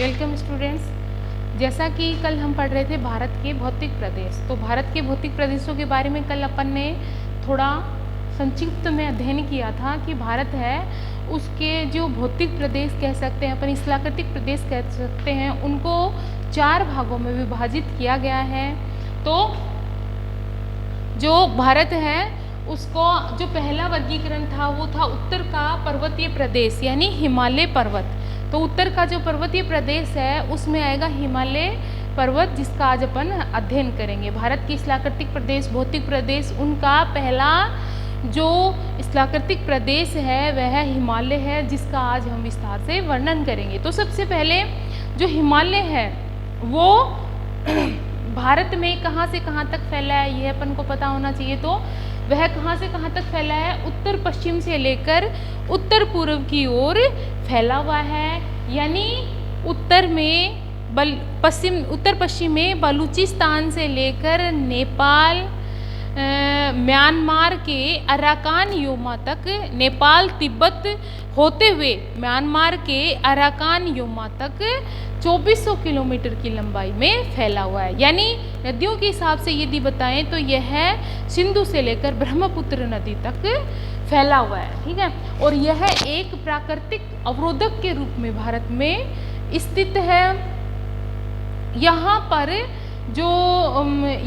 Welcome students. जैसा कि कल हम पढ़ रहे थे भारत के भौतिक प्रदेश, तो भारत के भौतिक प्रदेशों के बारे में कल अपन ने थोड़ा संक्षिप्त में अध्ययन किया था कि भारत है उसके जो भौतिक प्रदेश कह सकते हैं, अपन स्थलाकृतिक प्रदेश कह सकते हैं, उनको 4 भागों में विभाजित किया गया है। तो जो भारत है उसको जो पहला वर्गीकरण था वो था उत्तर का पर्वतीय प्रदेश यानी हिमालय पर्वत। तो उत्तर का जो पर्वतीय प्रदेश है उसमें आएगा हिमालय पर्वत, जिसका आज अपन अध्ययन करेंगे। भारत की स्थलाकृतिक प्रदेश, भौतिक प्रदेश, उनका पहला जो स्थलाकृतिक प्रदेश है वह हिमालय है, जिसका आज हम विस्तार से वर्णन करेंगे। तो सबसे पहले जो हिमालय है वो भारत में कहाँ से कहाँ तक फैला है ये अपन को पता होना चाहिए। तो वह कहाँ से कहाँ तक फैला है? उत्तर पश्चिम से लेकर उत्तर पूर्व की ओर फैला हुआ है। यानी उत्तर पश्चिम में बलूचिस्तान से लेकर नेपाल, म्यांमार के अराकान योमा तक, नेपाल तिब्बत होते हुए म्यांमार के अराकान योमा तक 2400 किलोमीटर की लंबाई में फैला हुआ है। यानी नदियों के हिसाब से यदि बताएं तो यह सिंधु से लेकर ब्रह्मपुत्र नदी तक फैला हुआ है, ठीक है। और यह एक प्राकृतिक अवरोधक के रूप में भारत में स्थित है। यहाँ पर जो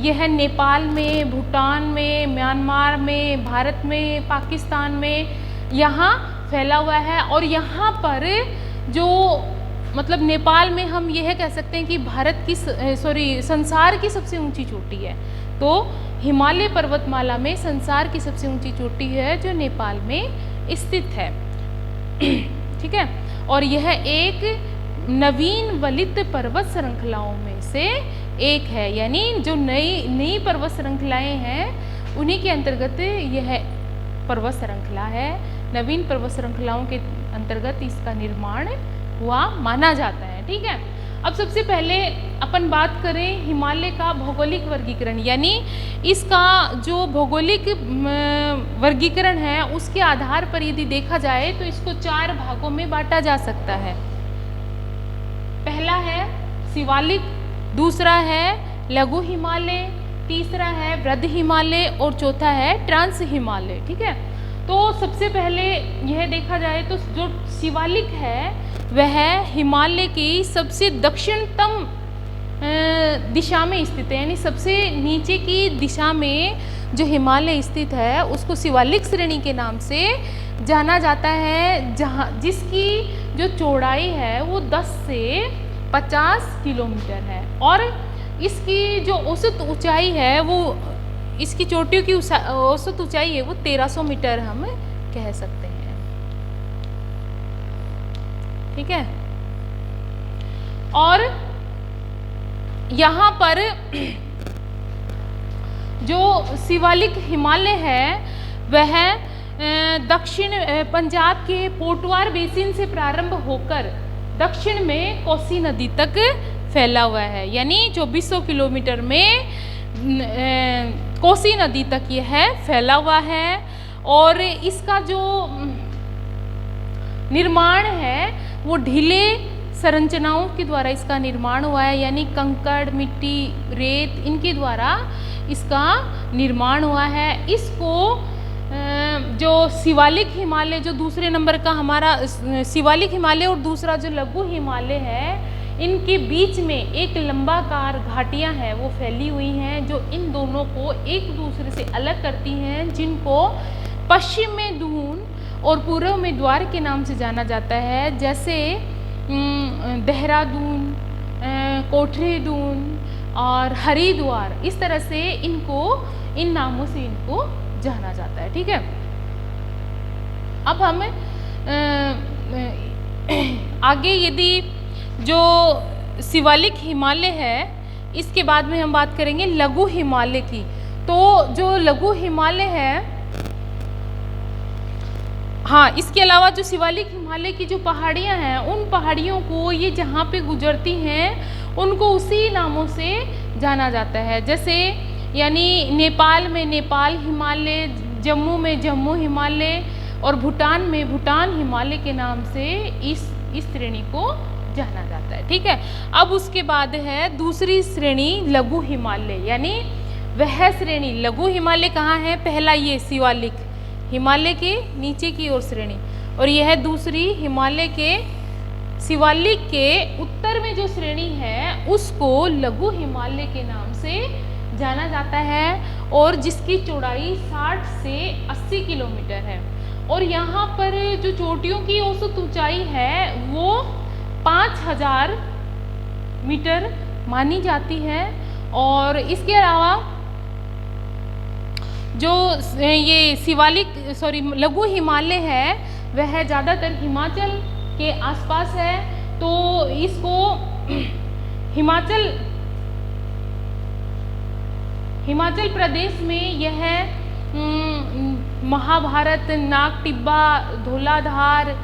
यह नेपाल में, भूटान में, म्यांमार में, भारत में, पाकिस्तान में यहाँ फैला हुआ है। और यहाँ पर जो मतलब नेपाल में हम यह कह सकते हैं कि भारत की संसार की सबसे ऊंची चोटी है। तो हिमालय पर्वतमाला में संसार की सबसे ऊंची चोटी है जो नेपाल में स्थित है, ठीक है। और यह एक नवीन वलित पर्वत श्रृंखलाओं में से एक है। यानी जो नई पर्वत श्रृंखलाएं हैं उन्हीं के अंतर्गत यह पर्वत श्रृंखला है। नवीन पर्वत श्रृंखलाओं के अंतर्गत इसका निर्माण हुआ माना जाता है, ठीक है। अब सबसे पहले अपन बात करें हिमालय का भौगोलिक वर्गीकरण, यानी इसका जो भौगोलिक वर्गीकरण है उसके आधार पर यदि देखा जाए तो इसको 4 भागों में बांटा जा सकता है। पहला है शिवालिक, दूसरा है लघु हिमालय, तीसरा है वृद्ध हिमालय और चौथा है ट्रांस हिमालय, ठीक है। तो सबसे पहले यह देखा जाए तो जो शिवालिक है वह हिमालय की सबसे दक्षिणतम दिशा में स्थित है। यानी सबसे नीचे की दिशा में जो हिमालय स्थित है उसको शिवालिक श्रेणी के नाम से जाना जाता है, जहाँ जिसकी जो चौड़ाई है वो 10 से 50 किलोमीटर है। और इसकी जो औसत ऊंचाई है वो, इसकी चोटियों की औसत ऊंचाई है वो 1300 मीटर हम कह सकते हैं, ठीक है। और यहाँ पर जो शिवालिक हिमालय है वह दक्षिण पंजाब के पोटवार बेसिन से प्रारंभ होकर दक्षिण में कोसी नदी तक फैला हुआ है। यानी 2400 किलोमीटर में कोसी नदी तक यह फैला हुआ है। और इसका जो निर्माण है वो ढीले संरचनाओं के द्वारा इसका निर्माण हुआ है। यानी कंकड़, मिट्टी, रेत, इनके द्वारा इसका निर्माण हुआ है। इसको जो शिवालिक हिमालय, जो दूसरे नंबर का हमारा शिवालिक हिमालय और दूसरा जो लघु हिमालय है, इनके बीच में एक लंबाकार घाटियां हैं वो फैली हुई हैं जो इन दोनों को एक दूसरे से अलग करती हैं, जिनको पश्चिम में दून और पूर्व में द्वार के नाम से जाना जाता है। जैसे देहरादून, कोठरीदून और हरिद्वार, इस तरह से इन नामों से इनको जाना जाता है, ठीक है। अब हम आगे यदि जो शिवालिक हिमालय है इसके बाद में हम बात करेंगे लघु हिमालय की। तो जो लघु हिमालय है, हाँ, इसके अलावा जो शिवालिक हिमालय की जो पहाड़ियाँ हैं उन पहाड़ियों को ये जहाँ पे गुजरती हैं उनको उसी नामों से जाना जाता है। जैसे यानी नेपाल में नेपाल हिमालय, जम्मू में जम्मू हिमालय और भूटान में भूटान हिमालय के नाम से इस श्रेणी को जाना जाता है। ठीक है, अब उसके बाद है दूसरी श्रेणी लघु हिमालय, यानी वह श्रेणी लघु हिमालय कहाँ है, पहला ये शिवालिक हिमालय के नीचे की ओर श्रेणी, और यह है दूसरी हिमालय के शिवालिक के उत्तर में जो श्रेणी है उसको लघु हिमालय के नाम से जाना जाता है, और जिसकी चौड़ाई 60 से 80 किलोमीटर है। और यहाँ पर जो चोटियों की औसत ऊंचाई है वो 5000 मीटर मानी जाती है। और इसके अलावा जो ये शिवालिक लघु हिमालय है वह ज़्यादातर हिमाचल के आसपास है, तो इसको हिमाचल प्रदेश में यह महाभारत, नागटिब्बा, धौलाधार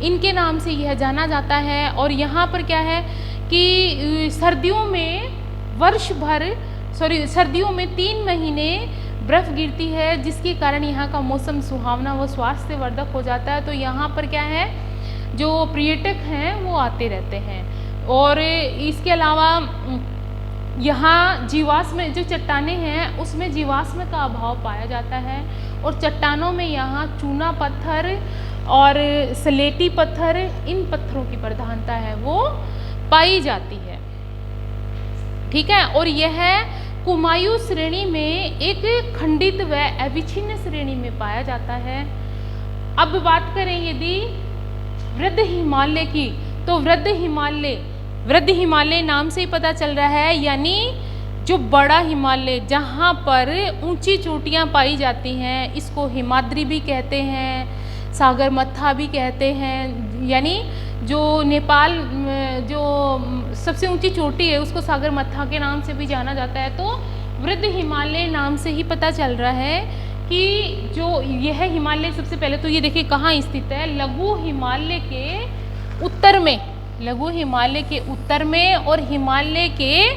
इनके नाम से यह जाना जाता है। और यहाँ पर क्या है कि सर्दियों में 3 महीने बर्फ़ गिरती है, जिसके कारण यहाँ का मौसम सुहावना व स्वास्थ्यवर्धक हो जाता है। तो यहाँ पर क्या है, जो पर्यटक हैं वो आते रहते हैं। और इसके अलावा यहाँ जीवाश्म जो चट्टानें हैं उसमें जीवाश्म का अभाव पाया जाता है, और चट्टानों में यहाँ चूना पत्थर और स्लेटी पत्थर, इन पत्थरों की प्रधानता है वो पाई जाती है। ठीक है, और यह कुमायूं श्रेणी में एक खंडित व अविच्छिन्न श्रेणी में पाया जाता है। अब बात करें यदि वृद्ध हिमालय की, तो वृद्ध हिमालय नाम से ही पता चल रहा है, यानी जो बड़ा हिमालय जहाँ पर ऊंची चोटियाँ पाई जाती हैं, इसको हिमाद्री भी कहते हैं, सागरमत्था भी कहते हैं। यानी जो नेपाल जो सबसे ऊंची चोटी है उसको सागरमत्था के नाम से भी जाना जाता है। तो वृद्ध हिमालय नाम से ही पता चल रहा है कि जो यह हिमालय सबसे पहले तो ये देखिए कहाँ स्थित है, लघु हिमालय के उत्तर में, लघु हिमालय के उत्तर में, और हिमालय के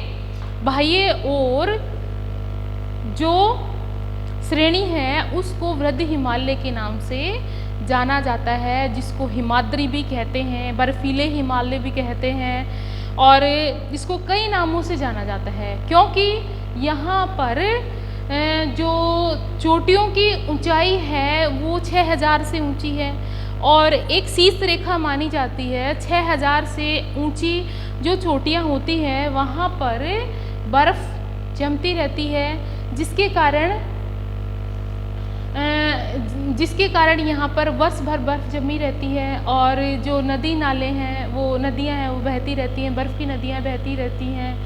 बाह्य ओर जो श्रेणी है उसको वृद्ध हिमालय के नाम से जाना जाता है, जिसको हिमाद्री भी कहते हैं, बर्फीले हिमालय भी कहते हैं, और इसको कई नामों से जाना जाता है, क्योंकि यहाँ पर जो चोटियों की ऊंचाई है वो 6000 से ऊंची है, और एक शीर्ष रेखा मानी जाती है 6000 से ऊंची जो चोटियाँ होती हैं वहाँ पर बर्फ़ जमती रहती है, जिसके कारण यहाँ पर वर्ष भर बर्फ़ जमी रहती है, और जो नदी नाले हैं वो नदियाँ हैं वो बहती रहती हैं, बर्फ़ की नदियाँ बहती रहती हैं।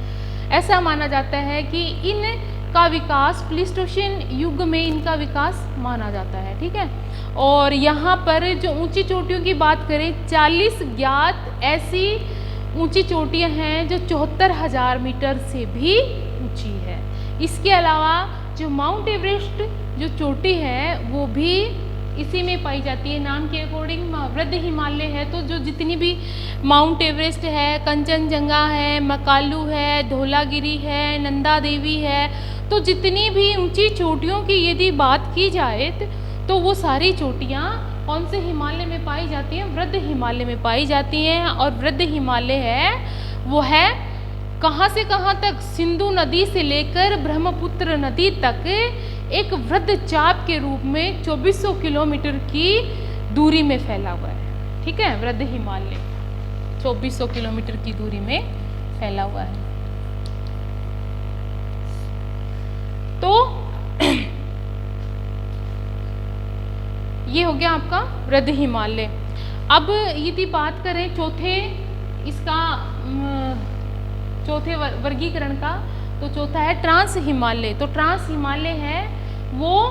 ऐसा माना जाता है कि इनका विकास प्लीस्टोसीन युग में इनका विकास माना जाता है। ठीक है, और यहाँ पर जो ऊंची चोटियों की बात करें, 40 ज्ञात ऐसी ऊंची चोटियाँ हैं जो 74,000 मीटर से भी ऊंची है। इसके अलावा जो माउंट एवरेस्ट जो चोटी है वो भी इसी में पाई जाती है। नाम के अकॉर्डिंग वृद्ध हिमालय है, तो जो जितनी भी माउंट एवरेस्ट है, कंचनजंगा है, मकालू है, धौलागिरी है, नंदा देवी है, तो जितनी भी ऊंची चोटियों की यदि बात की जाए तो वो सारी चोटियाँ कौन से हिमालय में पाई जाती हैं, वृद्ध हिमालय में पाई जाती हैं। और वृद्ध हिमालय है वो है कहाँ से कहाँ तक, सिंधु नदी से लेकर ब्रह्मपुत्र नदी तक एक वृद्ध चाप के रूप में 2400 किलोमीटर की दूरी में फैला हुआ है। ठीक है, वृद्ध हिमालय 2400 किलोमीटर की दूरी में फैला हुआ है। तो ये हो गया आपका वृद्ध हिमालय। अब यदि बात करें चौथे वर्गीकरण का, तो चौथा है ट्रांस हिमालय। तो ट्रांस हिमालय है वो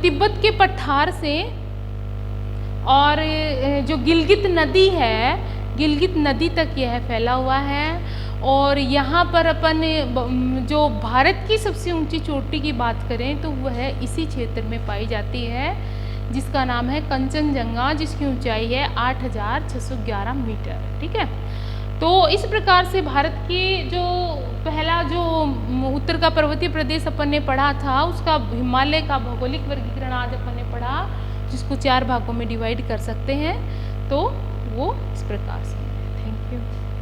तिब्बत के पठार से और जो गिलगित नदी है, गिलगित नदी तक यह फैला हुआ है। और यहाँ पर अपन जो भारत की सबसे ऊंची चोटी की बात करें तो वह इसी क्षेत्र में पाई जाती है, जिसका नाम है कंचनजंगा, जिसकी ऊंचाई है 8611 मीटर। ठीक है, तो इस प्रकार से भारत की जो पहला जो उत्तर का पर्वतीय प्रदेश अपन ने पढ़ा था उसका हिमालय का भौगोलिक वर्गीकरण आज अपन ने पढ़ा, जिसको 4 भागों में डिवाइड कर सकते हैं। तो वो इस प्रकार से। Thank you. यू।